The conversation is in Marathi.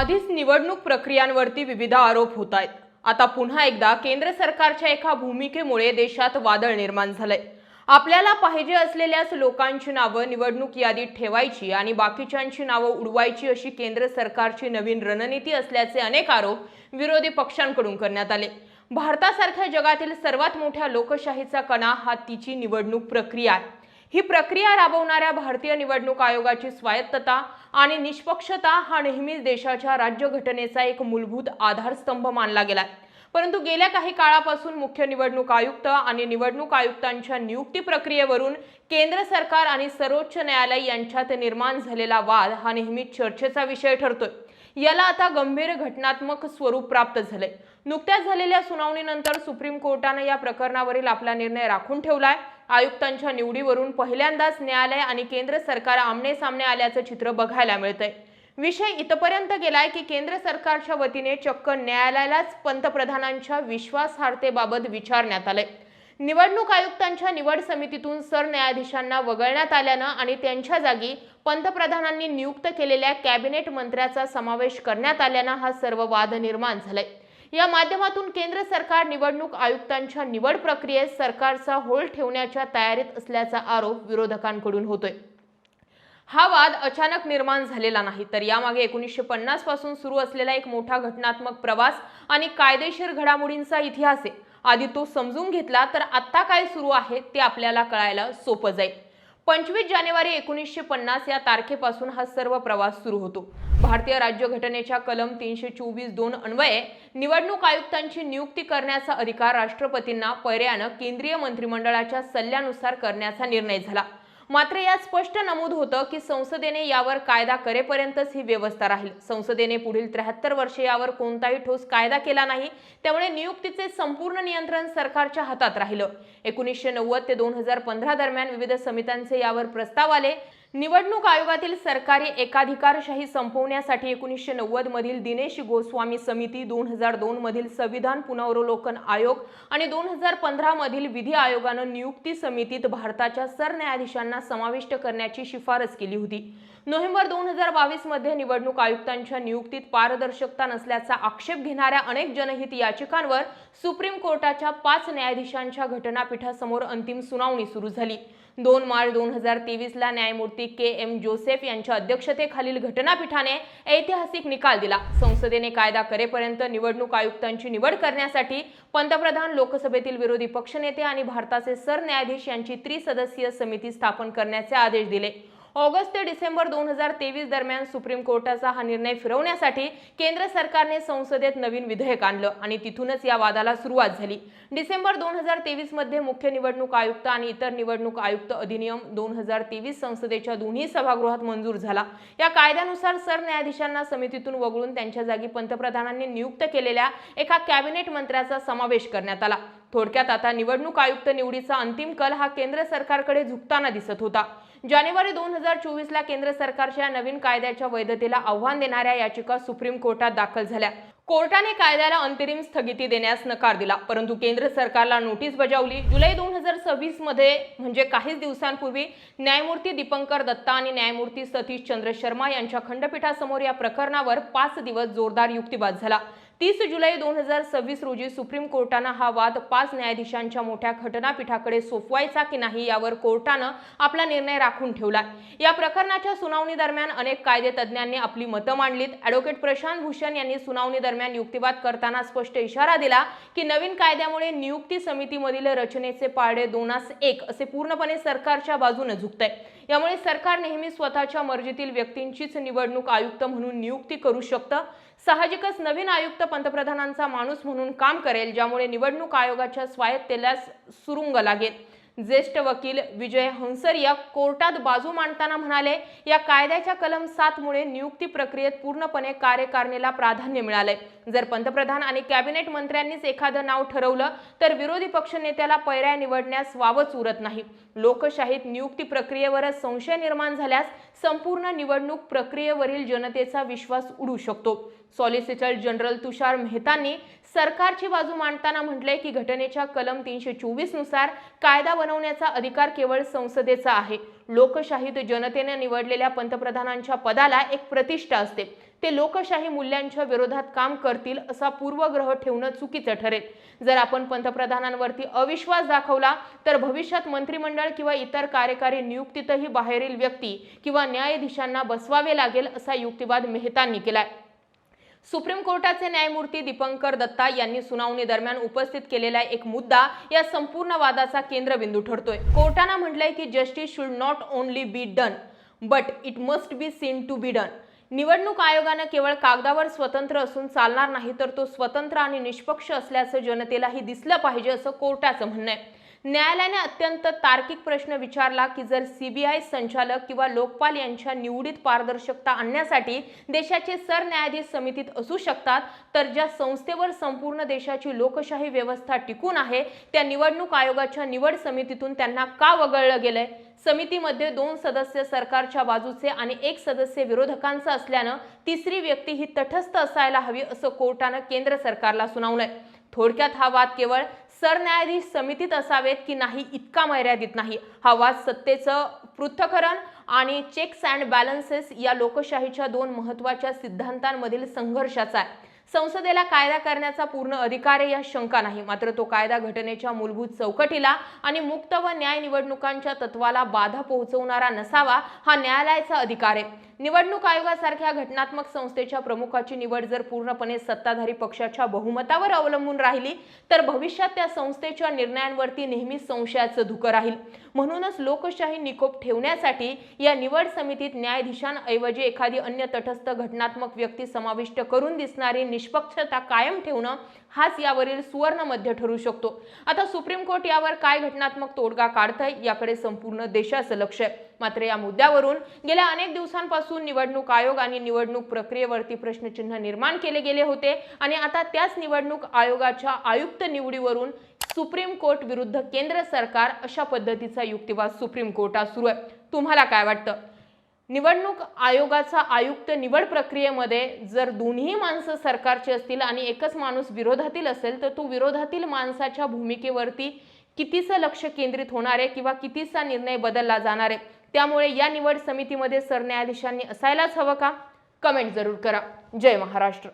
आधीच निवडणूक प्रक्रियांवरती विविध आरोप होत आहेत। आता पुन्हा एकदा केंद्र सरकारच्या एका भूमिकेमुळे देशात वादळ निर्माण झालंय। आपल्याला पाहिजे असलेल्याच लोकांची नावं निवडणूक यादीत ठेवायची आणि बाकीच्यांची नावं उडवायची अशी केंद्र सरकारची नवीन रणनीती असल्याचे अनेक आरोप विरोधी पक्षांकडून करण्यात आले। भारतासारख्या जगातील सर्वात मोठ्या लोकशाहीचा कणा हा तिची निवडणूक प्रक्रिया आहे। ही प्रक्रिया राबवणाऱ्या भारतीय निवडणूक आयोगाची स्वायत्तता आणि निष्पक्षता हा नेहमीच देशाच्या राज्यघटनेचा एक मूलभूत आधारस्तंभ मानला गेला। परंतु गेल्या काही काळापासून मुख्य निवडणूक आयुक्त आणि निवडणूक आयुक्तांच्या नियुक्ती प्रक्रियेवरून केंद्र सरकार आणि सर्वोच्च न्यायालय यांच्यात निर्माण झालेला वाद हा नेहमीच चर्चेचा विषय ठरतोय। याला आता गंभीर घटनात्मक स्वरूप प्राप्त झाले। नुकत्याच झालेल्या सुनावणीनंतर सुप्रीम कोर्टाने या प्रकरणावरील आपला निर्णय राखून ठेवलाय। आयुक्तांच्या निवडीवरून पहिल्यांदाच न्यायालय आणि केंद्र सरकार आमने सामने आल्याचं चित्र बघायला मिळतंय। विषय इथपर्यंत गेलाय की केंद्र सरकारच्या वतीने चक्क न्यायालयालाच पंतप्रधानांच्या विश्वासार्हतेबाबत विचारण्यात आले। निवडणूक आयुक्तांच्या निवड समितीतून सरन्यायाधीशांना वगळण्यात आल्यानं आणि त्यांच्या जागी पंतप्रधानांनी नियुक्त केलेल्या कॅबिनेट मंत्र्याचा समावेश करण्यात आल्यानं हा सर्व वाद निर्माण झालाय। या माध्यमातून केंद्र सरकार निवडणूक आयुक्तांच्या निवड प्रक्रियेत सरकारचा होल्ड ठेवण्याच्या तयारीत असल्याचा आरोप विरोधकांकडून होतोय। हा वाद अचानक निर्माण झालेला नाही, तर यामागे 1950 पासून सुरू असलेला एक मोठा घटनात्मक प्रवास आणि कायदेशीर घडामोडींचा इतिहास आहे। आधी तो समजून घेतला तर आता काय सुरू आहे ते आपल्याला कळायला सोपं जाईल। 25 जानेवारी 1950 या तारखेपासून हा सर्व प्रवास सुरू होतो। भारतीय राज्यघटनेच्या कलम 324(2) अन्वये निवडणूक आयुक्तांची नियुक्ती करण्याचा अधिकार राष्ट्रपतींना पर्यायाने केंद्रीय मंत्रिमंडळाच्या सल्ल्यानुसार करण्याचा निर्णय झाला। मात्र यात स्पष्ट नमूद होतं की संसदेने यावर कायदा करेपर्यंतच ही व्यवस्था राहील। संसदेने पुढील 73 वर्षे यावर कोणताही ठोस कायदा केला नाही, त्यामुळे नियुक्तीचे संपूर्ण नियंत्रण सरकारच्या हातात राहिलं। 1990 ते 2015 दरम्यान विविध समित्यांचे यावर प्रस्ताव आले। निवडणूक आयोगातील सरकारी एकाधिकारशाही संपवण्यासाठी 1990 मधील दिनेश गोस्वामी समिती, 2002 मधील संविधान पुनरावलोकन आयोग आणि 2015 मधील विधी आयोगानं नियुक्ती समितीत भारताच्या सरन्यायाधीशांना समाविष्ट करण्याची शिफारस केली होती। नोव्हेंबर 2022 मध्ये निवडणूक आयुक्तांच्या नियुक्तीत पारदर्शकता नसल्याचा आक्षेप घेणाऱ्या अनेक जनहित याचिकांवर सुप्रीम कोर्टाच्या 5 न्यायाधीशांच्या घटनापीठासमोर अंतिम सुनावणी सुरू झाली। 2 मार्च 2023 ला न्यायमूर्ती के.एम. जोसेफ यांच्या अध्यक्षतेखालील घटनापीठाने ऐतिहासिक निकाल दिला। संसदेने कायदा करेपर्यंत निवडणूक आयुक्तांची निवड करण्यासाठी पंतप्रधान, लोकसभेतील विरोधी पक्षनेते आणि भारताचे सरन्यायाधीश यांची त्रिसदस्यीय समिती स्थापन करण्याचे आदेश दिले। ऑगस्ट ते डिसेंबर 2023 दरम्यान सुप्रीम कोर्टाचा हा निर्णय फिरवण्यासाठी केंद्र सरकारने संसदेत नवीन विधेयक आणलं आणि तिथूनच या वादाला सुरुवात झाली। डिसेंबर 2023 मध्ये मुख्य निवडणूक आयुक्त आणि इतर निवडणूक आयुक्त अधिनियम 2023 संसदेच्या दोन्ही सभागृहात मंजूर झाला। या कायद्यानुसार सरन्यायाधीशांना समितीतून वगळून त्यांच्या जागी पंतप्रधानांनी नियुक्त केलेल्या एका कॅबिनेट मंत्र्याचा समावेश करण्यात आला। थोडक्यात आता निवडणूक आयुक्त निवडीचा अंतिम कल हा केंद्र सरकारकडे झुकताना दिसत होता। जानेवारी 2024 ला केंद्र सरकारच्या नवीन कायद्याच्या वैधतेला आव्हान देणाऱ्या याचिका सुप्रीम कोर्टात दाखल झाल्या। कोर्टाने कायद्याला अंतरिम स्थगिती देण्यास नकार दिला, परंतु केंद्र सरकारला नोटीस बजावली। जुलै 2026 मध्ये म्हणजे काहीच दिवसांपूर्वी न्यायमूर्ती दीपंकर दत्ता आणि न्यायमूर्ती सतीश चंद्र शर्मा यांच्या खंडपीठासमोर या प्रकरणावर 5 दिवस जोरदार युक्तिवाद झाला। 30 जुलै 2026 रोजी सुप्रीम कोर्टानं हा वाद 5 न्यायाधीशांच्या मोठ्या घटनापीठाकडे सोपवायचा की नाही यावर कोर्टानं आपला निर्णय राखून ठेवला। या प्रकरणाच्या सुनावणी दरम्यान अनेक कायदेतज्ञांनी आपली मतं मांडलीत। ॲडव्होकेट प्रशांत भूषण यांनी सुनावणी दरम्यान युक्तिवाद करताना स्पष्ट इशारा दिला की नवीन कायद्यामुळे नियुक्ती समितीमधील रचनेचे पारडे 2-1 असे पूर्णपणे सरकारच्या बाजूने झुकतंय। यामुळे सरकार नेहमी स्वतःच्या मर्जीतील व्यक्तींचीच निवडणूक आयुक्त म्हणून नियुक्ती करू शकतं। साहजिकच नवीन आयुक्त पंतप्रधानांचा माणूस म्हणून काम करेल, ज्यामुळे निवडणूक आयोगाच्या स्वायत्तेला सुरुंग लागेल। ज्येष्ठ वकील विजय हंसरिया कोर्टात बाजू मांडताना म्हणाले, या कायद्याच्या कलम 7 मुळे नियुक्ती प्रक्रियेत पूर्णपणे कार्यकारिणीला प्राधान्य मिळाले। जर पंतप्रधान आणि कॅबिनेट मंत्र्यांनीच एखादं नाव ठरवलं तर विरोधी पक्षनेत्याला पर्याय निवडण्यास वावच उरत नाही। लोकशाहीत नियुक्ती प्रक्रियेवरच संशय निर्माण झाल्यास संपूर्ण निवडणूक प्रक्रियेवरील जनतेचा विश्वास उडू शकतो। सॉलिसिटर जनरल तुषार मेहतांनी सरकारची बाजू मांडताना म्हटले की घटनेच्या कलम 324 नुसार कायदा बनवण्याचा अधिकार केवळ संसदेचा आहे। लोकशाहीत जनतेने निवडलेल्या पंतप्रधानांच्या पदाला एक प्रतिष्ठा असते। ते लोकशाही मूल्यांच्या विरोधात काम करतील असा पूर्वग्रह ठेवणं चुकीचं ठरेल. जर आपण पंतप्रधानांवरती अविश्वास दाखवला तर भविष्यात मंत्रिमंडळ किंवा इतर कार्यकारी नियुक्तीतही बाहेरील व्यक्ती किंवा न्यायाधीशांना बसवावे लागेल असा युक्तिवाद मेहतांनी केलाय. सुप्रीम कोर्टाचे न्यायमूर्ती दीपंकर दत्ता यांनी सुनावणी दरम्यान उपस्थित केलेला एक मुद्दा या संपूर्ण वादाचा केंद्रबिंदू ठरतोय. कोर्टाने म्हटलंय की justice should not only be done but it must be seen to be done. निवडणूक आयोगाने केवळ कागदावर स्वतंत्र असून चालणार नाही, तर तो स्वतंत्र आणि निष्पक्ष असल्याचं जनतेलाही दिसलं पाहिजे असं कोर्टाचं म्हणणं आहे. न्यायालयाने अत्यंत तार्किक प्रश्न विचारला की जर सीबीआय संचालक किंवा लोकपाल यांच्या निवडीत पारदर्शकता आणण्यासाठी देशाचे सरन्यायाधीश समितीत असू शकतात, तर ज्या संस्थेवर संपूर्ण देशाची लोकशाही व्यवस्था टिकून आहे त्या निवडणूक आयोगाच्या निवड समितीतून त्यांना का वगळलं गेलंय? समितीमध्ये 2 सदस्य सरकारच्या बाजूचे आणि 1 सदस्य विरोधकांचा असल्यानं तिसरी व्यक्ती ही तटस्थ असायला हवी असं कोर्टानं केंद्र सरकारला सुनावलंय. थोडक्यात हा वाद केवळ सरन्यायाधीश समितीत असावेत की नाही इतका मर्यादित नाही. हा वाद सत्तेचं पृथक्करण आणि चेक्स अँड बॅलन्सेस या लोकशाहीच्या 2 महत्त्वाच्या सिद्धांतांमधील संघर्षाचा आहे. संसदेला कायदा करण्याचा पूर्ण अधिकार आहे, या शंका नाही. मात्र तो कायदा घटनेच्या मूलभूत चौकटीला आणि मुक्त व न्याय निवडणुकांच्या तत्वाला बाधा पोहोचवणारा नसावा, हा न्यायालयाचा अधिकार आहे. निवडणूक आयोगासारख्या घटनात्मक संस्थेच्या प्रमुखाची निवड जर पूर्णपणे सत्ताधारी पक्षाच्या बहुमतावर अवलंबून राहिली तर भविष्यात त्या संस्थेच्या निर्णयांवरती नेहमी संशयाचं धुकं राहील. म्हणूनच लोकशाही निकोप ठेवण्यासाठी या निवड समितीत न्यायाधीशांऐवजी एखादी अन्य तटस्थ घटनात्मक व्यक्ती समाविष्ट करून दिसणारी निष्पक्षता कायम ठेवणं हाच यावरील सुवर्ण मध्य ठरू शकतो. आता सुप्रीम कोर्ट यावर काय घटनात्मक तोडगा काढतंय याकडे संपूर्ण देशाचं लक्ष आहे. मात्र या मुद्द्यावरून गेल्या अनेक दिवसांपासून निवडणूक आयोग आणि निवडणूक प्रक्रियेवरती प्रश्नचिन्ह निर्माण केले गेले होते आणि आता त्याच निवडणूक आयोगाच्या आयुक्त निवडीवरून सुप्रीम कोर्ट विरुद्ध केंद्र सरकार अशा पद्धतीचा युक्तिवाद सुप्रीम कोर्टात सुरू आहे. तुम्हाला काय वाटतं? निवडणूक आयोगाचा आयुक्त निवड प्रक्रियेमध्ये जर दोन्ही माणसं सरकारची असतील आणि एकच माणूस विरोधातील असेल तर तो विरोधातील माणसाच्या भूमिकेवरती कितीचं लक्ष केंद्रित होणार आहे किंवा कितीचा निर्णय बदलला जाणार आहे? त्यामुळे या निवड समितीमध्ये सरन्यायाधीशांनी असायलाच हवं का? कमेंट जरूर करा. जय महाराष्ट्र.